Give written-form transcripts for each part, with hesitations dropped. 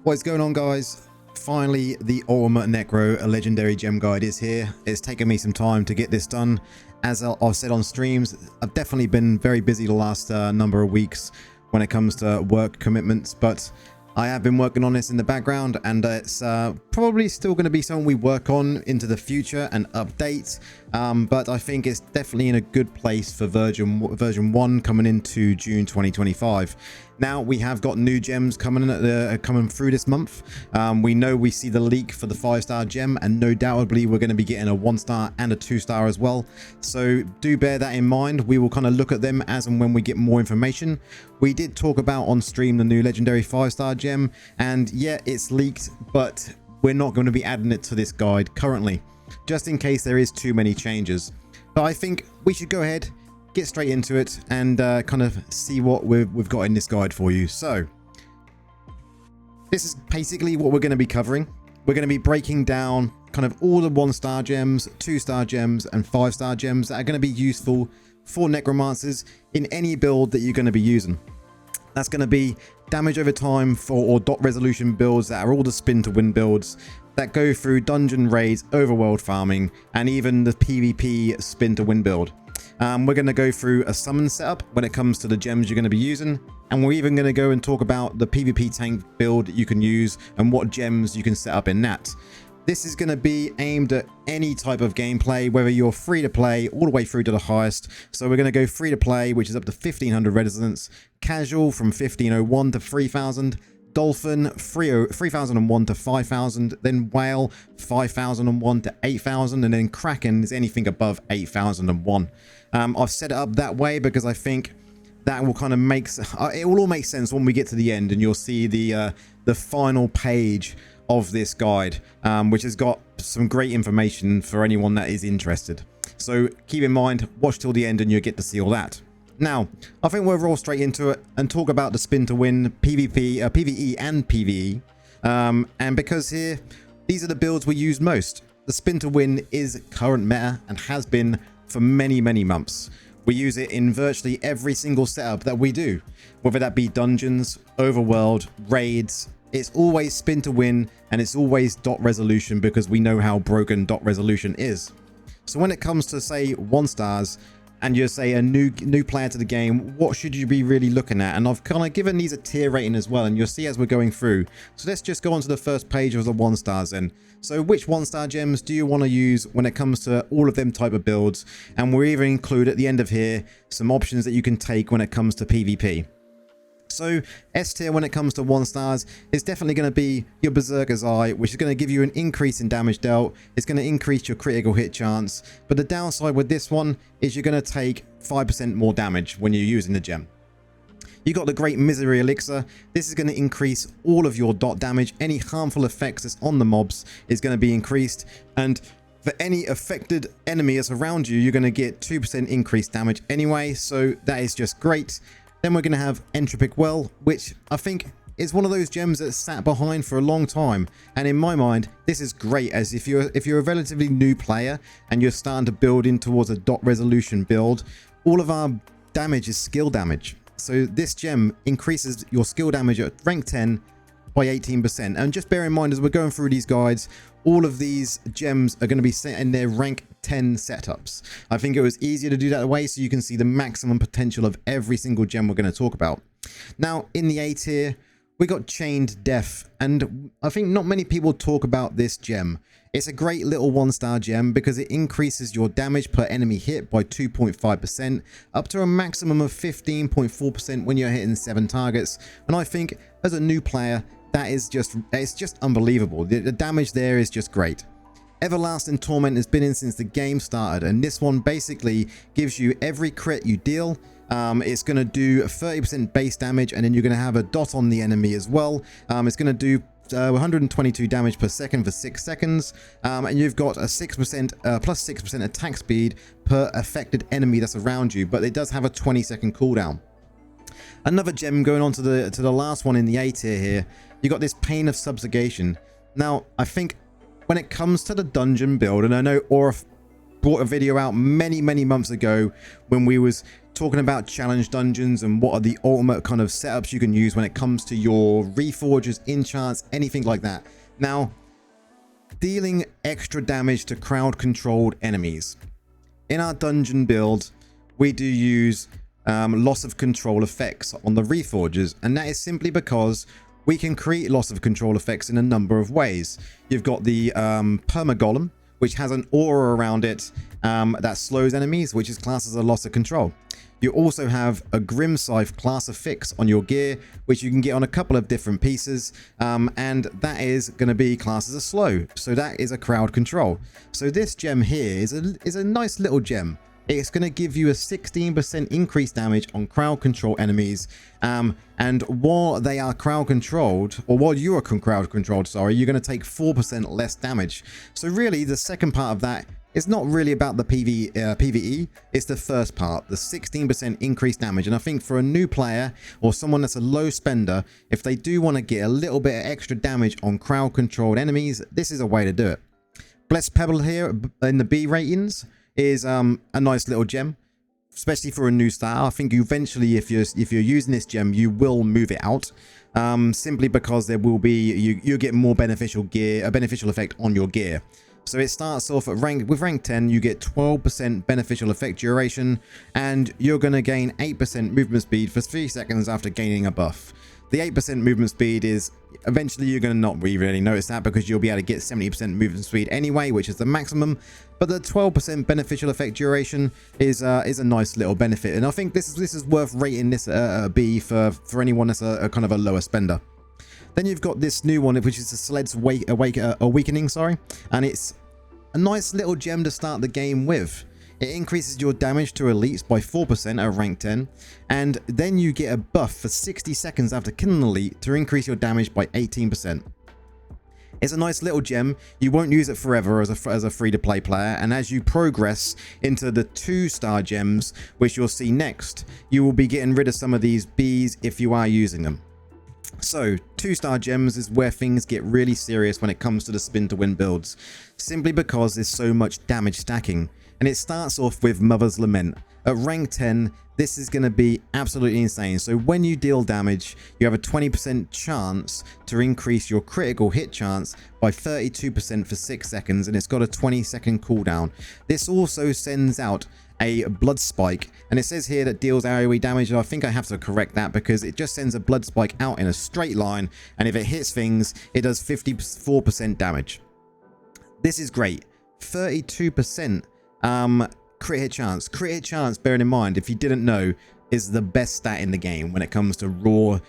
What is going on, guys? Finally, the Necro, a legendary gem guide, is here. It's taken me some time to get this done. As I've said on streams, I've definitely been very busy the last number of weeks when it comes to work commitments, but I have been working on this in the background, and it's probably still going to be something we work on into the future and update. But I think it's definitely in a good place for version 1 coming into June 2025. Now we have got new gems coming through this month. We know we see the leak for the 5-star gem, and no doubtably we're going to be getting a 1-star and a 2-star as well. So do bear that in mind. We will kind of look at them as and when we get more information. We did talk about on stream the new legendary 5-star gem, and yeah, it's leaked, but we're not going to be adding it to this guide currently, just in case there is too many changes. But I think we should go ahead, get straight into it, and kind of see what we've got in this guide for you. So this is basically what we're going to be covering. We're going to be breaking down kind of all the 1-star gems, 2-star gems, and 5-star gems that are going to be useful for Necromancers in any build that you're going to be using. That's going to be damage over time or dot resolution builds that are all the Spin2Win builds that go through dungeon raids, overworld farming, and even the PvP Spin2Win build. We're going to go through a summon setup when it comes to the gems you're going to be using, and we're even going to go and talk about the PvP tank build you can use and what gems you can set up in that. This is going to be aimed at any type of gameplay, whether you're free to play all the way through to the highest. So we're going to go free to play, which is up to 1500 residents, casual from 1501 to 3000, Dolphin 3001 to 5000, then Whale 5001 to 8000, and then Kraken is anything above 8001. I've set it up that way because I think that will kind of it will all make sense when we get to the end, and you'll see the final page of this guide, which has got some great information for anyone that is interested. So keep in mind, watch till the end and you'll get to see all that. Now, I think we'll roll straight into it and talk about the Spin2Win PvP, PvE and PvE. And because here, these are the builds we use most. The Spin2Win is current meta and has been for many, many months. We use it in virtually every single setup that we do, whether that be dungeons, overworld, raids. It's always Spin2Win, and it's always dot resolution because we know how broken dot resolution is. So when it comes to, say, 1-stars, and you're, say, a new player to the game, what should you be really looking at? And I've kind of given these a tier rating as well, and you'll see as we're going through. So let's just go on to the first page of the 1-stars then. So which 1-star gems do you want to use when it comes to all of them type of builds? And we'll even include at the end of here some options that you can take when it comes to PvP. So S tier when it comes to 1-stars is definitely going to be your Berserker's Eye, which is going to give you an increase in damage dealt. It's going to increase your critical hit chance. But the downside with this one is you're going to take 5% more damage when you're using the gem. You got the Great Misery Elixir. This is going to increase all of your dot damage. Any harmful effects that's on the mobs is going to be increased. And for any affected enemy that's around you, you're going to get 2% increased damage anyway. So that is just great. Then we're going to have Entropic Well, which I think is one of those gems that's sat behind for a long time. And in my mind, this is great, as if you're a relatively new player and you're starting to build in towards a dot resolution build, all of our damage is skill damage. So this gem increases your skill damage at rank 10 by 18%. And just bear in mind, as we're going through these guides, all of these gems are going to be set in their rank 10 setups. I think it was easier to do that way so you can see the maximum potential of every single gem we're going to talk about. Now, in the A tier, we got Chained Death, and I think not many people talk about this gem. It's a great little 1-star gem because it increases your damage per enemy hit by 2.5%, up to a maximum of 15.4% when you're hitting 7 targets. And I think as a new player, it's just unbelievable. The damage there is just great. Everlasting Torment has been in since the game started, and this one basically gives you every crit you deal. It's going to do 30% base damage, and then you're going to have a dot on the enemy as well. It's going to do 122 damage per second for 6 seconds, and you've got a 6% plus 6% attack speed per affected enemy that's around you, but it does have a 20-second cooldown. Another gem going on to the last one in the A tier here, you got this Pain of Subjugation. Now, I think when it comes to the dungeon build, and I know brought a video out many months ago when we was talking about challenge dungeons and what are the ultimate kind of setups you can use when it comes to your reforges, enchants, anything like that. Now, dealing extra damage to crowd controlled enemies. In our dungeon build, we do use loss of control effects on the reforges, and that is simply because we can create loss of control effects in a number of ways. You've got the perma golem, which has an aura around it that slows enemies, which is classed as a loss of control. You also have a Grim Scythe class affix on your gear, which you can get on a couple of different pieces, and that is going to be classed as a slow. So that is a crowd control. So this gem here is a nice little gem. It's going to give you a 16% increased damage on crowd control enemies, and while they are crowd controlled, or while you are crowd controlled, sorry, you're going to take 4% less damage. So really, the second part of that, it's not really about the PvE, it's the first part, the 16% increased damage. And I think for a new player or someone that's a low spender, if they do want to get a little bit of extra damage on crowd controlled enemies, this is a way to do it. Blessed Pebble here in the B ratings is a nice little gem, especially for a new style. I think eventually, if you're using this gem, you will move it out, simply because there will be you get more beneficial gear, a beneficial effect on your gear. So it starts off at rank 10, you get 12% beneficial effect duration, and you're going to gain 8% movement speed for 3 seconds after gaining a buff. The 8% movement speed is, eventually you're going to not really notice that because you'll be able to get 70% movement speed anyway, which is the maximum. But the 12% beneficial effect duration is a nice little benefit, and I think this is worth rating this a B for anyone that's a kind of a lower spender. Then you've got this new one, which is the Sled's Awakening, sorry, and it's a nice little gem to start the game with. It increases your damage to elites by 4% at rank 10, and then you get a buff for 60 seconds after killing an elite to increase your damage by 18%. It's a nice little gem. You won't use it forever as a free-to-play player, and as you progress into the 2-star gems, which you'll see next, you will be getting rid of some of these Bs if you are using them. So 2-star gems is where things get really serious when it comes to the Spin2Win builds, simply because there's so much damage stacking. And it starts off with Mother's Lament. At rank 10, this is going to be absolutely insane. So when you deal damage, you have a 20% chance to increase your critical hit chance by 32% for 6 seconds, and it's got a 20-second cooldown. This also sends out a blood spike, and it says here that deals AoE damage, and I think I have to correct that because it just sends a blood spike out in a straight line, and if it hits things, it does 54% damage. This is great. 32% crit hit chance. Crit hit chance, bearing in mind, if you didn't know, is the best stat in the game when it comes to raw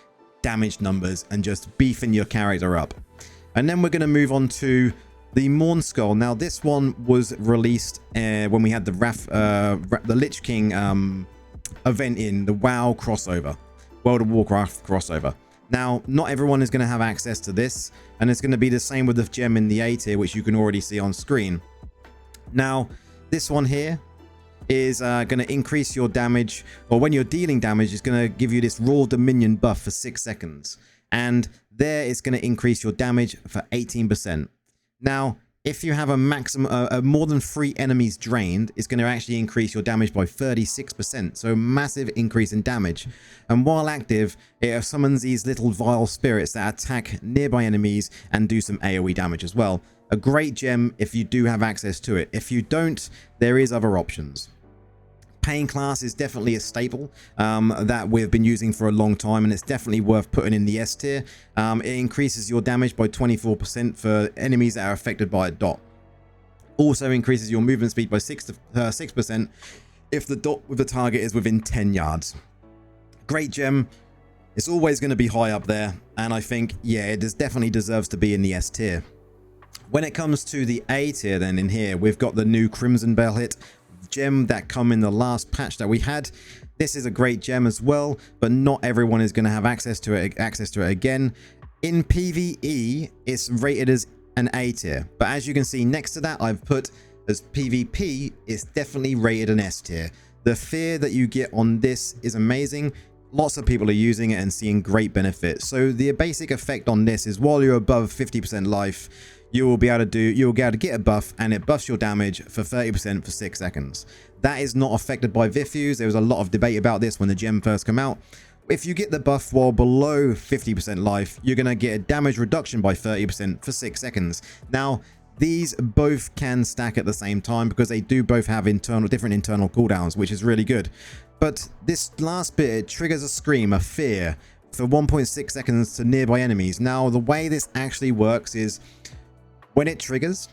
damage numbers and just beefing your character up. And then we're going to move on to the Morn Skull. Now this one was released when we had the Lich King event in the WoW crossover, World of Warcraft crossover. Now not everyone is going to have access to this, and it's going to be the same with the gem in the A tier, which you can already see on screen. Now this one here is going to increase your damage, or when you're dealing damage, it's going to give you this Raw Dominion buff for 6 seconds, and there it's going to increase your damage for 18%. Now, if you have a maximum, more than 3 enemies drained, it's going to actually increase your damage by 36%. So massive increase in damage. And while active, it summons these little vile spirits that attack nearby enemies and do some AoE damage as well. A great gem if you do have access to it. If you don't, there is other options. Pain class is definitely a staple that we've been using for a long time, and it's definitely worth putting in the S tier. It increases your damage by 24% for enemies that are affected by a dot. Also increases your movement speed by 6% if the dot with the target is within 10 yards. Great gem. It's always going to be high up there, and I think, yeah, it definitely deserves to be in the S tier. When it comes to the A tier, then in here, we've got the new Crimson Bell hit gem that come in the last patch that we had. This is a great gem as well, but not everyone is going to have access to it again. In PvE, it's rated as an A tier, but as you can see next to that, I've put as PvP, it's definitely rated an S tier. The fear that you get on this is amazing. Lots of people are using it and seeing great benefits. So the basic effect on this is while you're above 50% life, you'll be able to get a buff, and it buffs your damage for 30% for 6 seconds. That is not affected by Vifuse. There was a lot of debate about this when the gem first came out. If you get the buff while below 50% life, you're going to get a damage reduction by 30% for 6 seconds. Now, these both can stack at the same time because they do both have different internal cooldowns, which is really good. But this last bit, it triggers a scream of fear for 1.6 seconds to nearby enemies. Now, the way this actually works is when it triggers,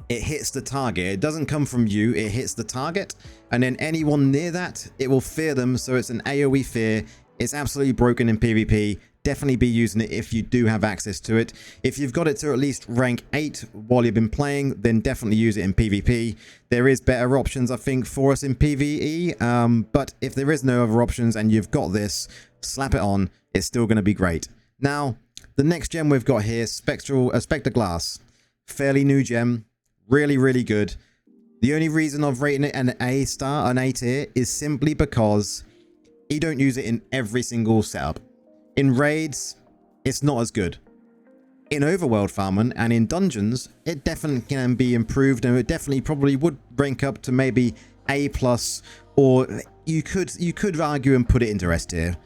it hits the target. It doesn't come from you, it hits the target, and then anyone near that, it will fear them. So it's an AoE fear. It's absolutely broken in PvP. Definitely be using it if you do have access to it. If you've got it to at least rank 8 while you've been playing, then definitely use it in PvP. There is better options, I think, for us in PvE, but if there is no other options and you've got this, slap it on. It's still going to be great. Now, the next gem we've got here, Spectre Glass. Fairly new gem. Really, really good. The only reason I've rated it an A star, an A tier, is simply because you don't use it in every single setup. In raids, it's not as good. In overworld farming and in dungeons, it definitely can be improved, and it definitely probably would rank up to maybe A+, or you could argue and put it into S tier,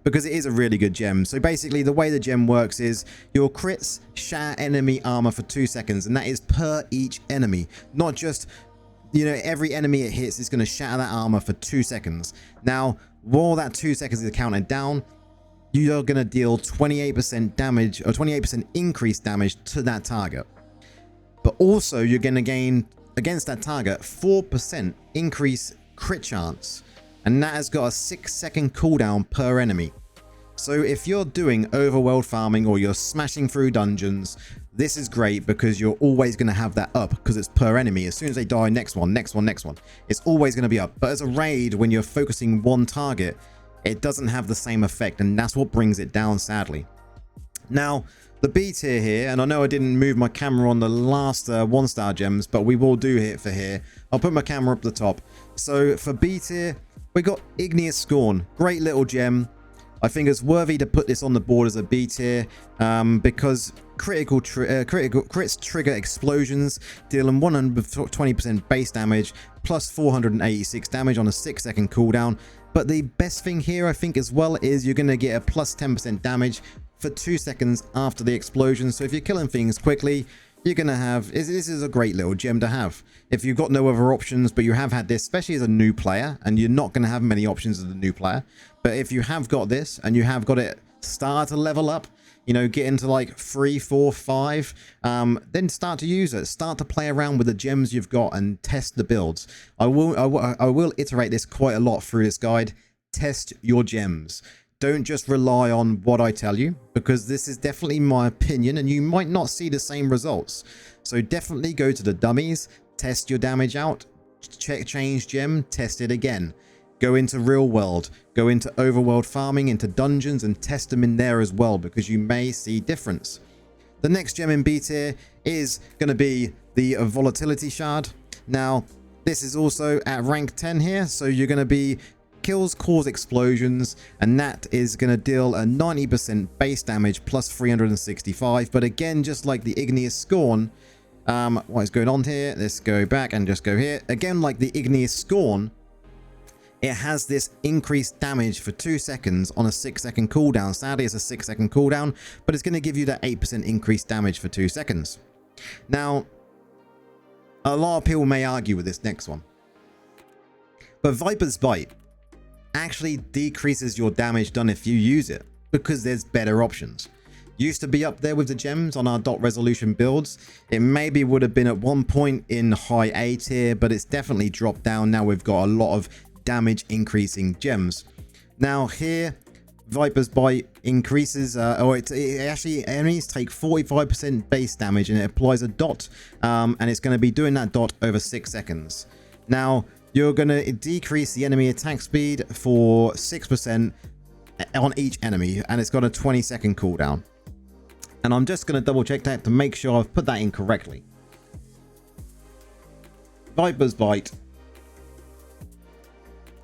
because it is a really good gem. So basically, the way the gem works is your crits shatter enemy armor for 2 seconds, and that is per each enemy, not just, you know, every enemy it hits is going to shatter that armor for 2 seconds. Now, while that 2 seconds is counted down, you are going to deal 28% damage, or 28% increased damage to that target. But also, you're going to gain, against that target, 4% increase crit chance. And that has got a 6-second cooldown per enemy. So if you're doing overworld farming or you're smashing through dungeons, this is great because you're always going to have that up because it's per enemy. As soon as they die, next one. It's always going to be up. But as a raid, when you're focusing one target, it doesn't have the same effect, and that's what brings it down, sadly. Now, the B tier here, and I know I didn't move my camera on the last 1-star gems, but we will do it for here. I'll put my camera up the top. So for B tier, we got Igneous Scorn. Great little gem. I think it's worthy to put this on the board as a B tier, because crits trigger explosions, dealing 120% base damage, plus 486 damage on a 6-second cooldown. But the best thing here, I think, as well, is you're going to get a plus 10% damage for 2 seconds after the explosion. So if you're killing things quickly, you're going to have... This is a great little gem to have. If you've got no other options, but you have had this, especially as a new player, and you're not going to have many options as a new player. But if you have got this, and you have got it start to level up, you know, get into like 3, 4, 5, then start to use it. Start to play around with the gems you've got and test the builds. I will iterate this quite a lot through this guide. Test your gems. Don't just rely on what I tell you, because this is definitely my opinion and you might not see the same results. So definitely go to the dummies, test your damage out, change gem, test it again. Go into real world, go into overworld farming, into dungeons, and test them in there as well, because you may see difference. The next gem in B tier is going to be the Volatility Shard. Now, this is also at rank 10 here, so you're going to be kills cause explosions, and that is going to deal a 90% base damage plus 365. But again, just like the Igneous Scorn, what is going on here? Let's go back and just go here. Again, like the Igneous Scorn, it has this increased damage for 2 seconds on a 6-second cooldown. Sadly, it's a 6-second cooldown, but it's going to give you that 8% increased damage for 2 seconds. Now, a lot of people may argue with this next one, but Viper's Bite actually decreases your damage done if you use it, because there's better options. Used to be up there with the gems on our dot resolution builds. It maybe would have been at one point in high A tier, but it's definitely dropped down. Now we've got a lot of damage increasing gems. Now here, Viper's Bite increases, actually enemies take 45% base damage, and it applies a dot, and it's going to be doing that dot over 6 seconds. Now, you're going to decrease the enemy attack speed for 6% on each enemy, and it's got a 20-second cooldown. And I'm just going to double check that to make sure I've put that in correctly. Viper's Bite.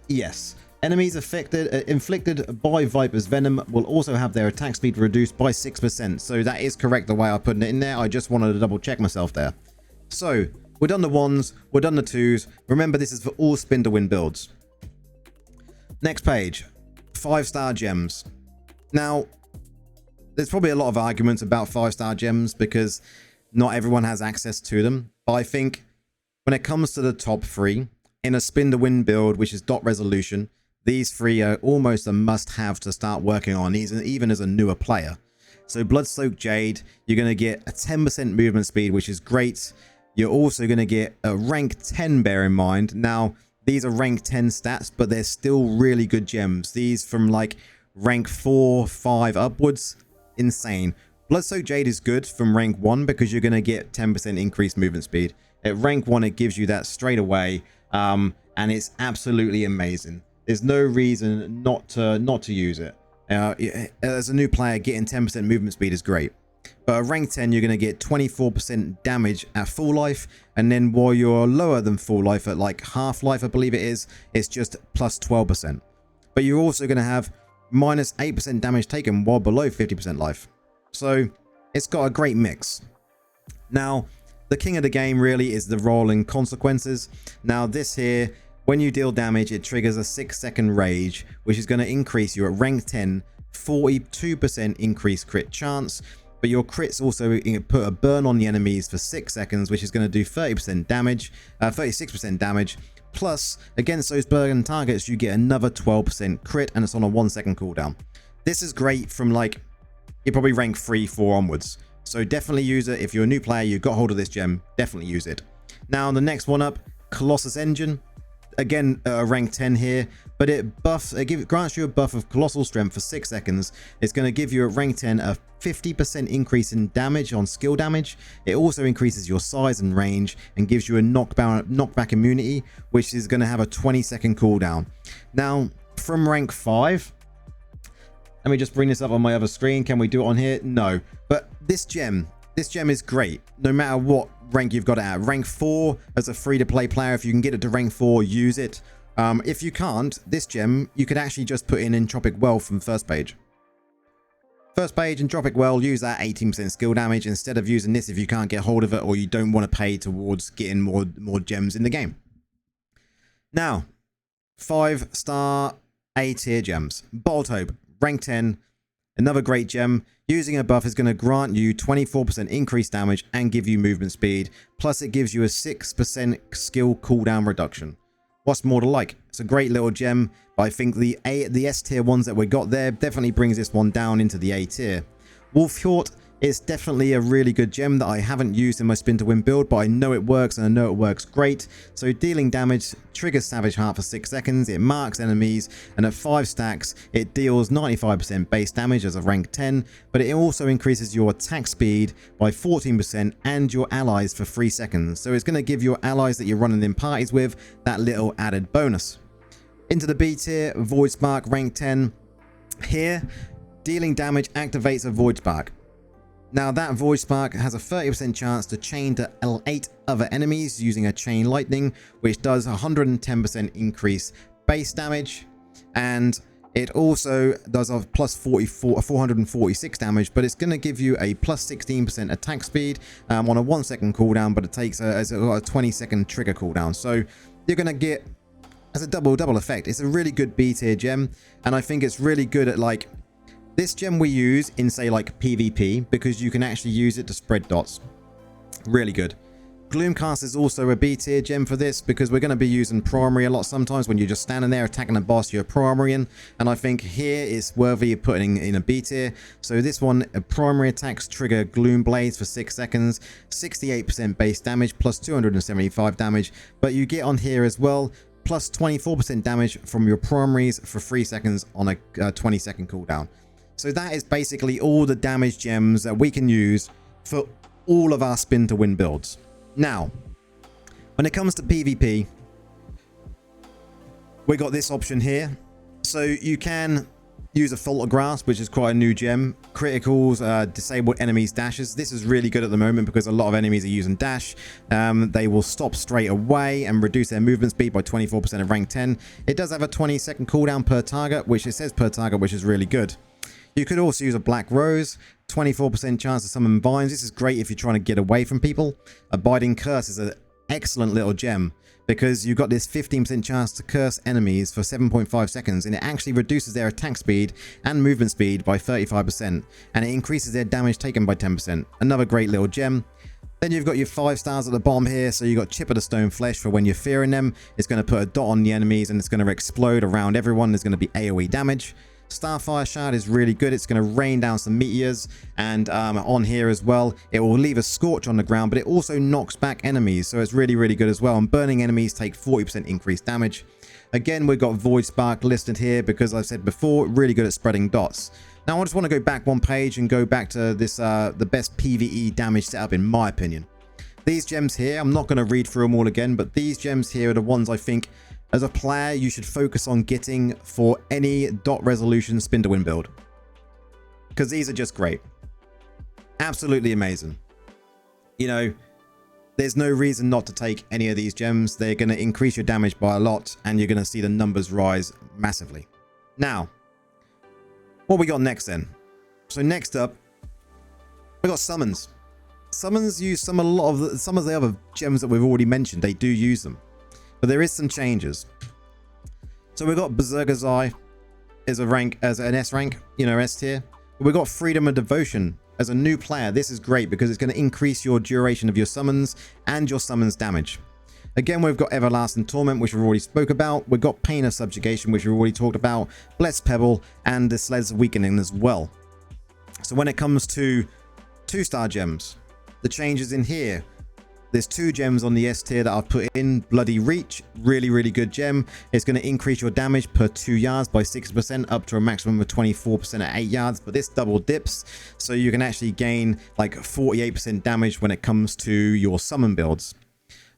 Yes. Enemies inflicted by Viper's Venom will also have their attack speed reduced by 6%. So that is correct the way I put it in there. I just wanted to double check myself there. So we're done the 1s, we're done the 2s. Remember, this is for all Spin2Win builds. Next page, 5-star gems. Now, there's probably a lot of arguments about 5-star gems because not everyone has access to them. But I think when it comes to the top 3 in a Spin2Win build, which is dot resolution, these 3 are almost a must-have to start working on, even as a newer player. So Blood-Soaked Jade, you're going to get a 10% movement speed, which is great. You're also going to get a rank 10, bear in mind. Now, these are rank 10 stats, but they're still really good gems. These from like rank 4, 5 upwards, insane. Blood-Soaked Jade is good from rank 1 because you're going to get 10% increased movement speed. At rank 1, it gives you that straight away, and it's absolutely amazing. There's no reason not to use it. As a new player, getting 10% movement speed is great. But at rank 10, you're going to get 24% damage at full life. And then while you're lower than full life at like half life, I believe it is, it's just plus 12%. But you're also going to have minus 8% damage taken while below 50% life. So it's got a great mix. Now, the king of the game really is the rolling consequences. Now this here, when you deal damage, it triggers a 6-second rage, which is going to increase you at rank 10, 42% increased crit chance. But your crits also put a burn on the enemies for 6 seconds, which is going to do 30% damage, 36% damage. Plus, against those burn targets, you get another 12% crit, and it's on a 1-second cooldown. This is great from like, you're probably rank 3, 4 onwards. So definitely use it. If you're a new player, you got hold of this gem, definitely use it. Now, the next one up, Colossus Engine. Again, rank 10 here, but it grants you a buff of colossal strength for 6 seconds. It's going to give you at rank 10 a 50% increase in damage on skill damage. It also increases your size and range and gives you a knockback immunity, which is going to have a 20-second cooldown. Now, from rank 5, let me just bring this up on my other screen. Can we do it on here? No, but this gem is great no matter what rank you've got it at. Rank 4 as a free-to-play player, if you can get it to rank 4, use it. If you can't, this gem you could actually just put in Entropic Well from first page. First page, Entropic Well, use that 18% skill damage instead of using this if you can't get hold of it or you don't want to pay towards getting more gems in the game. Now, 5-star A-tier gems. Bold Hope, rank 10. Another great gem. Using a buff is going to grant you 24% increased damage and give you movement speed. Plus, it gives you a 6% skill cooldown reduction. What's more to like? It's a great little gem, but I think the S tier ones that we got there definitely brings this one down into the A tier. Wolfhjort is definitely a really good gem that I haven't used in my Spin2Win build, but I know it works and I know it works great. So dealing damage triggers Savage Heart for 6 seconds, it marks enemies, and at 5 stacks it deals 95% base damage as a rank 10, but it also increases your attack speed by 14% and your allies for 3 seconds. So it's going to give your allies that you're running in parties with that little added bonus. Into the B tier, Void Spark, rank 10. Here, dealing damage activates a Void Spark. Now that Void Spark has a 30% chance to chain to L8 other enemies using a chain lightning, which does 110% increase base damage, and it also does a plus 446 damage, but it's going to give you a plus 16% attack speed on a 1-second cooldown, but it takes a 20-second trigger cooldown. So you're going to get as a double effect. It's a really good B tier gem, and I think it's really good at like this gem we use in, say, like PvP, because you can actually use it to spread dots. Really good. Gloomcast is also a B tier gem for this, because we're going to be using primary a lot sometimes when you're just standing there attacking a boss, you're primarying, and I think here it's worthy of putting in a B tier. So this one, primary attacks trigger Gloom Blades for 6 seconds, 68% base damage, plus 275 damage, but you get on here as well, plus 24% damage from your primaries for 3 seconds on a 20-second cooldown. So that is basically all the damage gems that we can use for all of our Spin2Win builds. Now, when it comes to PvP, we got this option here. So you can Use a Falter Grasp, which is quite a new gem. Criticals, disable enemies' dashes. This is really good at the moment because a lot of enemies are using dash. They will stop straight away and reduce their movement speed by 24% of rank 10. It does have a 20-second cooldown per target, which it says per target, which is really good. You could also use a Black Rose, 24% chance to summon vines. This is great if you're trying to get away from people. Abiding Curse is an excellent little gem, because you've got this 15% chance to curse enemies for 7.5 seconds, and it actually reduces their attack speed and movement speed by 35%, and it increases their damage taken by 10%. Another great little gem. Then you've got your 5 stars at the bottom here, so you've got Chip of the Stone Flesh for when you're fearing them. It's going to put a dot on the enemies, and it's going to explode around everyone. There's going to be AoE damage. Starfire Shard is really good. It's going to rain down some meteors, and on here as well, it will leave a scorch on the ground, but it also knocks back enemies, so it's really, really good as well. And burning enemies take 40% increased damage. Again, we've got Void Spark listed here because I've said before, really good at spreading dots. Now, I just want to go back one page and go back to this, the best PvE damage setup in my opinion. These gems here, I'm not going to read through them all again, but these gems here are the ones I think as a player you should focus on getting for any dot resolution Spin2Win build, because these are just great, absolutely amazing. You know, there's no reason not to take any of these gems. They're going to increase your damage by a lot, and you're going to see the numbers rise massively. Now, what we got next then? So next up, we got summons. Summons use some of the other gems that we've already mentioned. They do use them, but there is some changes. So we've got Berserker's Eye as an S rank, you know, S tier. We've got Freedom of Devotion as a new player. This is great because it's going to increase your duration of your summons and your summons damage. Again, we've got Everlasting Torment, which we've already spoke about. We've got Pain of Subjugation, which we've already talked about. Blessed Pebble, and the Sled's Weakening as well. So when it comes to 2-star gems, the changes in here. There's 2 gems on the S tier that I've put in. Bloody Reach, really, really good gem. It's going to increase your damage per 2 yards by 6%, up to a maximum of 24% at 8 yards. But this double dips, so you can actually gain like 48% damage when it comes to your summon builds.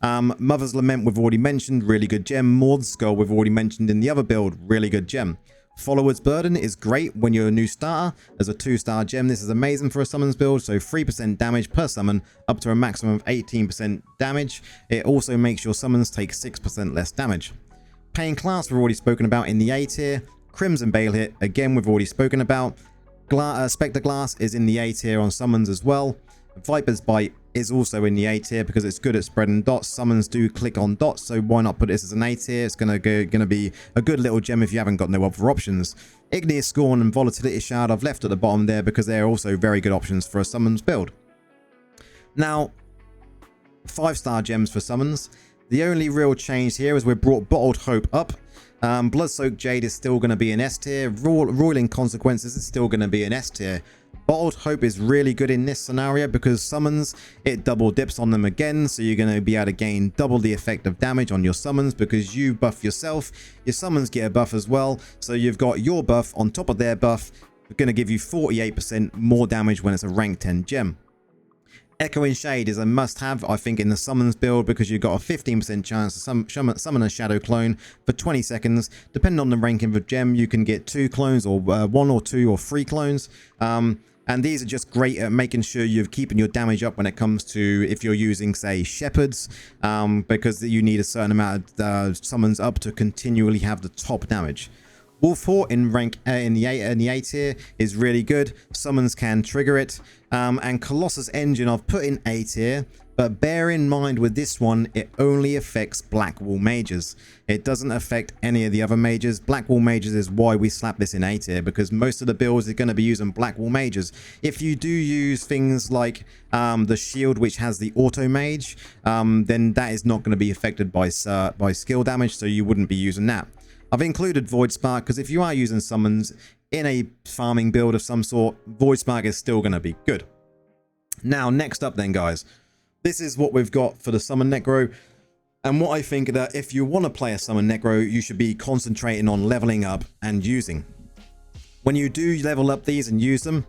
Mother's Lament we've already mentioned, really good gem. Mord's Skull we've already mentioned in the other build, really good gem. Follower's Burden is great when you're a new starter. As a 2-star gem, this is amazing for a summons build, so 3% damage per summon, up to a maximum of 18% damage. It also makes your summons take 6% less damage. Pain Class we've already spoken about in the A tier. Crimson Bale Hit, again we've already spoken about. Spectre Glass is in the A tier on summons as well. Viper's Bite is also in the A tier because it's good at spreading dots. Summons do click on dots, so why not put this as an A tier? It's gonna be a good little gem if you haven't got no other options. Igneous Scorn and Volatility Shard I've left at the bottom there because they're also very good options for a summons build. Now, 5-star gems for summons. The only real change here is we've brought Bottled Hope up. Bloodsoaked Jade is still going to be an S tier. Roiling Consequences is still going to be an S tier. Bottled Hope is really good in this scenario because summons, it double dips on them again, so you're going to be able to gain double the effect of damage on your summons because you buff yourself, your summons get a buff as well, so you've got your buff on top of their buff, going to give you 48% more damage when it's a rank 10 gem. Echoing Shade is a must-have, I think, in the summons build because you've got a 15% chance to summon a shadow clone for 20 seconds. Depending on the ranking of a gem, you can get 2 clones or 1 or 2 or 3 clones. And these are just great at making sure you're keeping your damage up when it comes to if you're using, say, Shepherds, because you need a certain amount of summons up to continually have the top damage. Wolfhawk in rank in the A tier is really good. Summons can trigger it. And Colossus Engine I've put in A tier, but bear in mind with this one, it only affects Blackwall mages. It doesn't affect any of the other mages. Blackwall mages is why we slap this in A tier, because most of the builds are going to be using Blackwall mages. If you do use things like the shield, which has the auto mage, then that is not going to be affected by skill damage, so you wouldn't be using that. I've included Void Spark because if you are using summons in a farming build of some sort, Void Spark is still going to be good. Now, next up then, guys, this is what we've got for the Summon Necro. And what I think that if you want to play a Summon Necro, you should be concentrating on leveling up and using. When you do level up these and use them,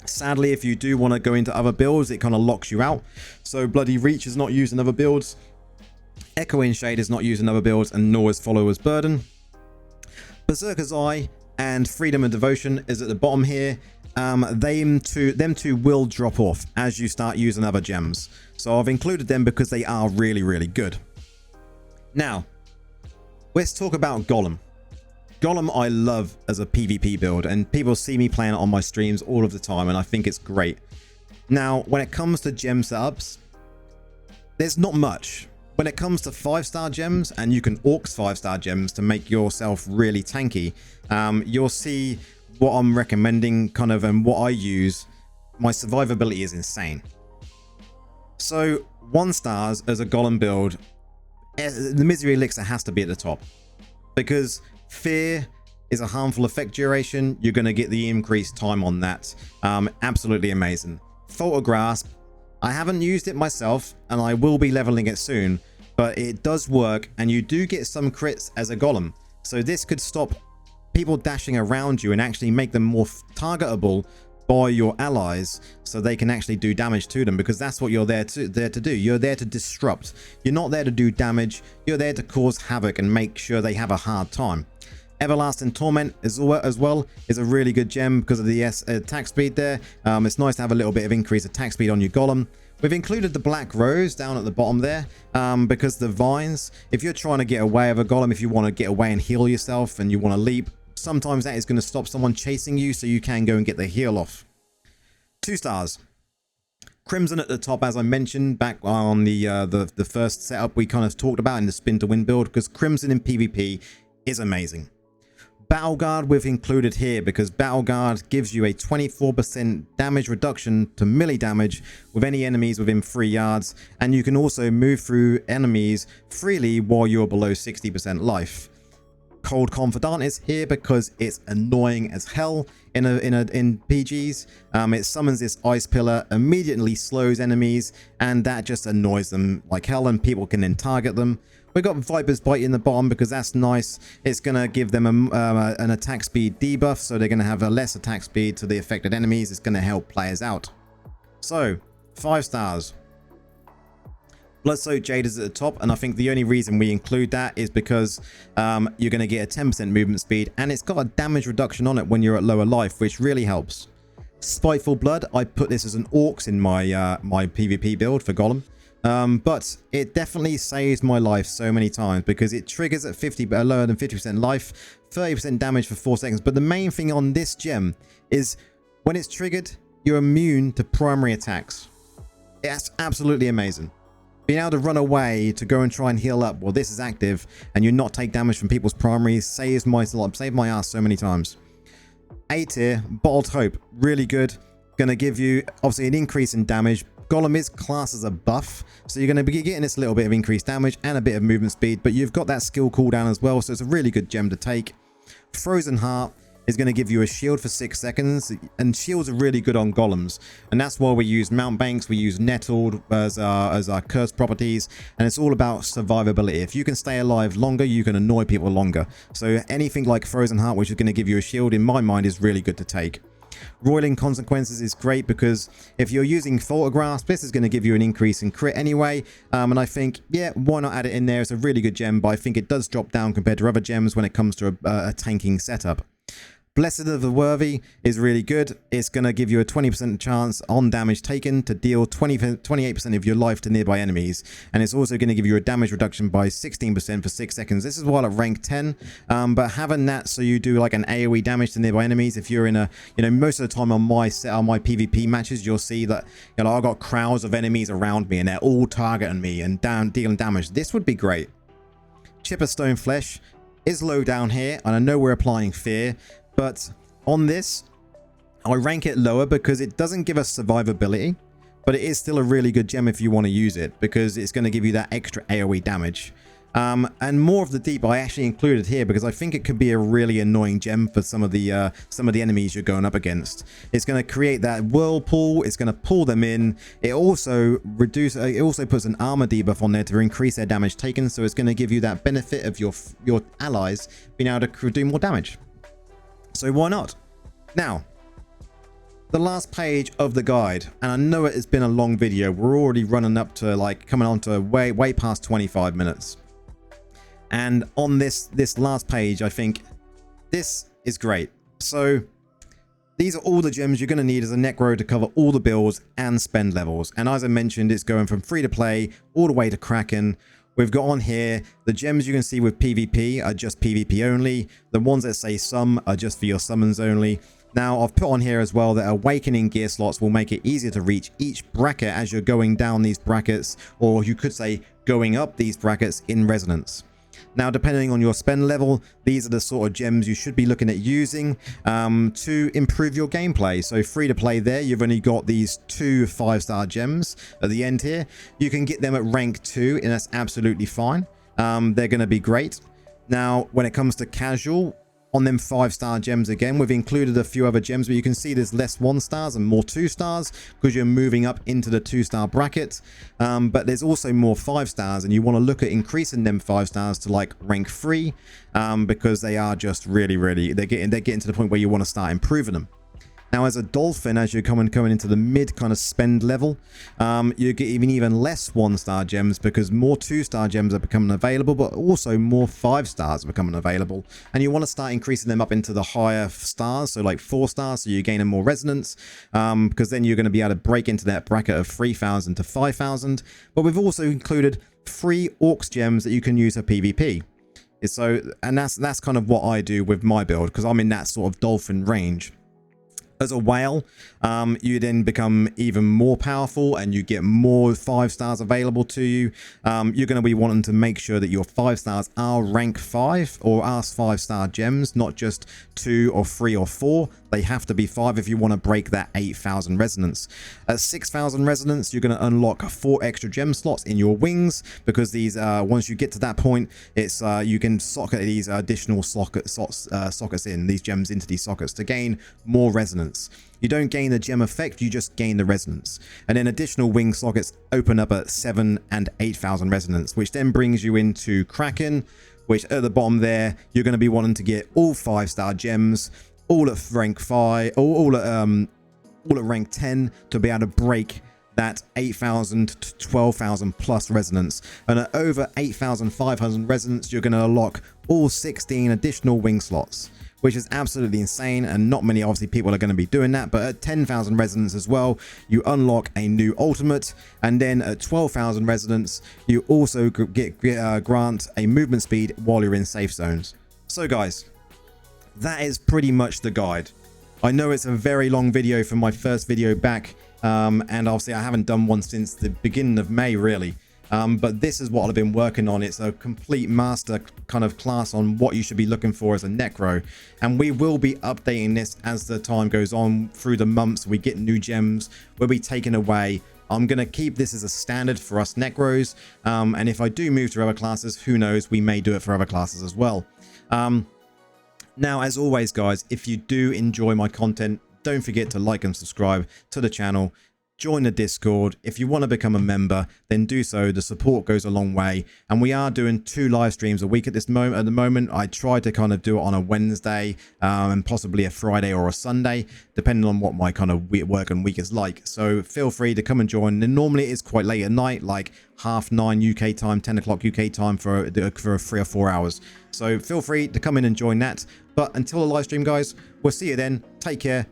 sadly, if you do want to go into other builds, it kind of locks you out. So Bloody Reach is not used in other builds. Echoing Shade is not used in other builds, and nor is Follower's Burden. Berserker's Eye and Freedom and Devotion is at the bottom here. Them two will drop off as you start using other gems. So I've included them because they are really, really good. Now, let's talk about Golem. Golem I love as a PvP build, and people see me playing it on my streams all of the time, and I think it's great. Now, when it comes to gem setups, there's not much. When it comes to 5-star gems, and you can orcs 5-star gems to make yourself really tanky, you'll see what I'm recommending kind of and what I use. My survivability is insane. So 1 stars as a Golem build, the Misery Elixir has to be at the top, because Fear is a harmful effect duration. You're going to get the increased time on that. Absolutely amazing. Fault Grasp, I haven't used it myself, and I will be leveling it soon, but it does work, and you do get some crits as a Golem. So this could stop people dashing around you and actually make them more targetable by your allies, so they can actually do damage to them, because that's what you're there to do. You're there to disrupt. You're not there to do damage. You're there to cause havoc and make sure they have a hard time. Everlasting Torment as well is a really good gem because of the attack speed there. It's nice to have a little bit of increased attack speed on your Golem. We've included the Black Rose down at the bottom there, because the vines, if you're trying to get away of a Golem, if you want to get away and heal yourself and you want to leap, sometimes that is going to stop someone chasing you, so you can go and get the heal off. 2 stars. Crimson at the top, as I mentioned back on the first setup we kind of talked about in the Spin2Win build, because Crimson in PvP is amazing. Battle Guard we've included here because Battle Guard gives you a 24% damage reduction to melee damage with any enemies within 3 yards, and you can also move through enemies freely while you're below 60% life. Cold Confidant is here because it's annoying as hell in PGs. It summons this ice pillar, immediately slows enemies, and that just annoys them like hell, and people can then target them. We've got Viper's Bite in the bottom because that's nice. It's going to give them an attack speed debuff, so they're going to have a less attack speed to the affected enemies. It's going to help players out. So, 5 stars. Bloodsoaked Jade is at the top, and I think the only reason we include that is because you're going to get a 10% movement speed, and it's got a damage reduction on it when you're at lower life, which really helps. Spiteful Blood, I put this as an Orcs in my my PvP build for Golem. But it definitely saves my life so many times because it triggers at lower than 50% life, 30% damage for 4 seconds. But the main thing on this gem is when it's triggered, you're immune to primary attacks. That's absolutely amazing. Being able to run away to go and try and heal up while this is active and you not take damage from people's primaries saved my ass so many times. A tier, Bottled Hope, really good. Gonna give you obviously an increase in damage. Golem is classed as a buff, so you're going to be getting this little bit of increased damage and a bit of movement speed, but you've got that skill cooldown as well, so it's a really good gem to take. Frozen Heart is going to give you a shield for 6 seconds, and shields are really good on golems, and that's why we use Mountebanks, we use Nettled as our cursed properties, and it's all about survivability. If you can stay alive longer, you can annoy people longer. So anything like Frozen Heart, which is going to give you a shield, in my mind is really good to take. Roiling Consequences is great because if you're using Fault Grasp, this is going to give you an increase in crit anyway, and I think, yeah, why not add it in there? It's a really good gem, but I think it does drop down compared to other gems when it comes to a tanking setup. Blessed of the Worthy is really good. It's going to give you a 20% chance on damage taken to deal 28% of your life to nearby enemies. And it's also going to give you a damage reduction by 16% for 6 seconds. This is while at rank 10. But having that so you do like an AoE damage to nearby enemies, if you're in a, most of the time on my PvP matches, you'll see that, I've got crowds of enemies around me and they're all targeting me and dealing damage. This would be great. Chipper Stone Flesh is low down here, and I know we're applying fear, but on this, I rank it lower because it doesn't give us survivability, but it is still a really good gem if you want to use it because it's going to give you that extra AoE damage. And More of the Deep I actually included here because I think it could be a really annoying gem for some of the enemies you're going up against. It's going to create that whirlpool. It's going to pull them in. It also puts an armor debuff on there to increase their damage taken. So it's going to give you that benefit of your allies being able to do more damage. So why not? Now, the last page of the guide, and I know it has been a long video. We're already running up to coming on to way past 25 minutes. And on this last page, I think this is great. So these are all the gems you're going to need as a Necro to cover all the builds and spend levels. And as I mentioned, it's going from free to play all the way to Kraken. We've got on here the gems you can see with PvP are just PvP only. The ones that say some are just for your summons only. Now, I've put on here as well that Awakening gear slots will make it easier to reach each bracket as you're going down these brackets, or you could say going up these brackets in Resonance. Now, depending on your spend level, these are the sort of gems you should be looking at using to improve your gameplay. So free to play there, you've only got these 2 5-star gems at the end here. You can get them at rank 2 and that's absolutely fine. They're going to be great. Now, when it comes to casual, on them 5-star gems again, we've included a few other gems, but you can see there's less 1-stars and more 2-stars because you're moving up into the 2-star bracket. But there's also more 5-stars, and you want to look at increasing them 5-stars to like rank 3 because they are just really they're getting to the point where you want to start improving them. Now, as a dolphin, as you're coming into the mid kind of spend level, you get even less 1-star gems because more 2-star gems are becoming available, but also more 5-stars are becoming available. And you want to start increasing them up into the higher stars, so like 4 stars, so you're gaining more resonance, because then you're going to be able to break into that bracket of 3,000 to 5,000. But we've also included free Orcs gems that you can use for PvP. So, and that's kind of what I do with my build, because I'm in that sort of dolphin range. As a whale, you then become even more powerful and you get more 5-stars available to you. You're going to be wanting to make sure that your 5-stars are rank 5 or are 5-star gems, not just 2 or 3 or 4. They have to be 5 if you want to break that 8,000 resonance. At 6,000 resonance, you're going to unlock 4 extra gem slots in your wings, because these once you get to that point, it's you can socket these additional sockets in these gems into these sockets to gain more resonance. You don't gain the gem effect, you just gain the resonance. And then additional wing sockets open up at 7 and 8,000 resonance, which then brings you into Kraken, which at the bottom there, you're going to be wanting to get all 5-star gems, all at rank 5, or all at rank 10 to be able to break that 8,000 to 12,000 plus resonance. And at over 8,500 resonance, you're going to unlock all 16 additional wing slots, which is absolutely insane, and not many obviously people are going to be doing that. But at 10,000 resonance as well, you unlock a new ultimate, and then at 12,000 resonance, you also get grant a movement speed while you're in safe zones. So guys, that is pretty much the guide. I know it's a very long video from my first video back, and obviously I haven't done one since the beginning of May really. But this is what I've been working on. It's a complete master kind of class on what you should be looking for as a Necro. And we will be updating this as the time goes on through the months. We get new gems, will be taken away. I'm going to keep this as a standard for us Necros. And if I do move to other classes, who knows, we may do it for other classes as well. Now, as always, guys, if you do enjoy my content, don't forget to like and subscribe to the channel. Join the Discord. If you want to become a member, then do so. The support goes a long way. And we are doing 2 live streams a week at the moment. I try to kind of do it on a Wednesday and possibly a Friday or a Sunday, depending on what my kind of work and week is like. So feel free to come and join. And normally it is quite late at night, like 9:30 UK time, 10 o'clock UK time for 3 or 4 hours. So feel free to come in and join that. But until the live stream, guys, we'll see you then. Take care.